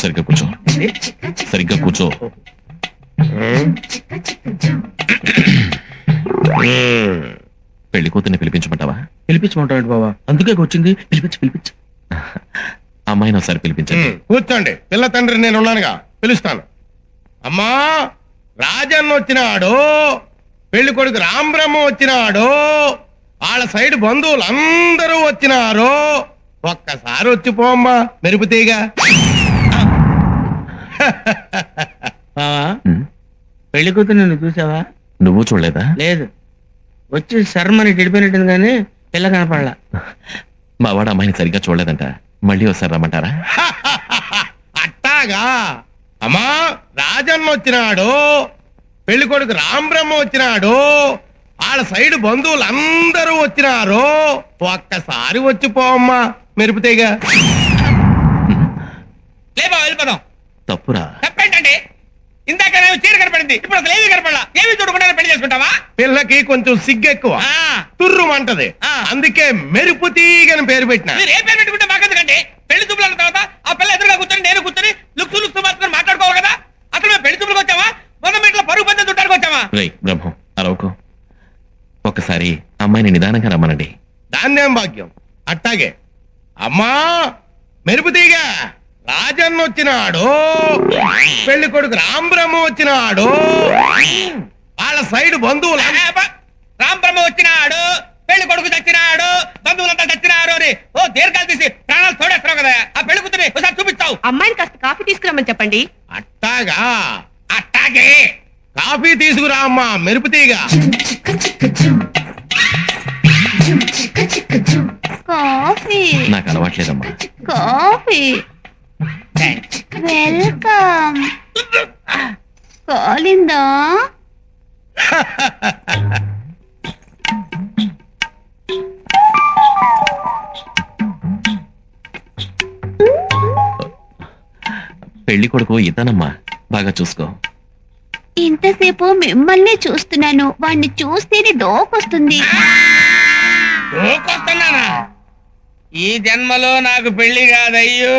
సరిగ్గా కూర్చో, సరిగ్గా కూర్చో. పెళ్లి కూతుర్ని పిలిపించమంటావా? పిలిపించమంటాడు బావా, అందుకే వచ్చింది. పిలిపించు. అమ్మాయిని ఒకసారి పిలిపించండి. కూర్చోండి, పిల్ల తండ్రి నేను ఉన్నానుగా, పిలుస్తాను. అమ్మా, రాజన్న వచ్చినాడు, పెళ్లి కొడుకు రాంబ్రహ్మ వచ్చినాడు, వాళ్ళ సైడ్ బంధువులు అందరూ వచ్చినారు. ఒక్కసారి వచ్చిపోమ్మా మెరుపుతీగా. బావా, పెళ్లి కూతురు నిన్ను చూసావా? నువ్వు చూడలేదా? లేదు, వచ్చి శర్మని గడిపోయినట్టుంది కానీ పిల్ల కనపడలా. మా వాడు అమ్మాయిని సరిగ్గా చూడలేదంట, మళ్ళీ ఒకసారి రమ్మంటారా? అట్టాగా. అమ్మా, రాజన్న వచ్చినాడు, పెళ్లి కొడుకు రాంబ్రహ్మ వచ్చినాడు, వాళ్ళ సైడ్ బంధువులు అందరూ వచ్చినారు. ఒక్కసారి వచ్చిపోమ్మా మెరుపుతీగా. లేబా వెళ్ళిపోదాం. తప్పురా. తప్పేంటండి? ఇందాక నేను చీర కనపడింది, ఇప్పుడు అసలు ఏమీ కనపడలా. ఏమి చూడకుండా పెళ్లి చేసుకుంటావా? పిల్లకి కొంచెం సిగ్గెక్కువ, తుర్రుమంటది, అందుకే మెరుపుతీగని పేరు పెట్టిన. మీరు ఏ పేరు పెట్టుకుంటే మాకెందుకండి? పెళ్లి చూపుల తర్వాత ఆ పిల్ల ఎదురుగా కూర్చొని నేను కూర్చొని లుక్స్ మాత్రం మాట్లాడుకోవాలి కదా. అసలు మేము పెళ్లి చూపులకు వచ్చామా, మొన్న మీట్లో పరుగు పందెం చుట్టానికి వచ్చామా? రేయ్ బ్రహ్మం, అరవకు. ఒక్కసారి అమ్మాయిని నిదానంగా రమ్మనండి. దాన్నేం భాగ్యం. అట్టాగే. అమ్మా మెరుపుతీగ, రాజన్న వచ్చినాడు, పెళ్లి కొడుకు రాంబ్రహ్మ వచ్చినాడు, వాళ్ళ సైడ్ బంధువులు రాంబ్రహ్మ వచ్చినాడు, పెళ్లి కొడుకు చచ్చినాడు, బంధువులంతా చచ్చినారు అని ఓ దీర్ఘాలు తీసి ప్రాణాలు తోడేస్తున్నావు కదా. ఆ పెళ్లి కూతురిని ఒకసారి చూపిస్తావు. అమ్మాయిని కాస్త కాఫీ తీసుకురమ్మని చెప్పండి. అట్టాగా. అట్టాగే. కాఫీ తీసుకురా అమ్మా మెరుపుతీగ. కాఫీ నాకు అలవాట్లేదమ్మా. Coffee welcome. కాలిందా? పెళ్లి కొడుకు ఇతనమ్మా, బాగా చూసుకో. ఇంతసేపు మిమ్మల్ని చూస్తున్నాను, వాణ్ణి చూస్తేనే డోకొస్తుంది. ఈ జన్మలో నాకు పెళ్లి కాదయ్యో.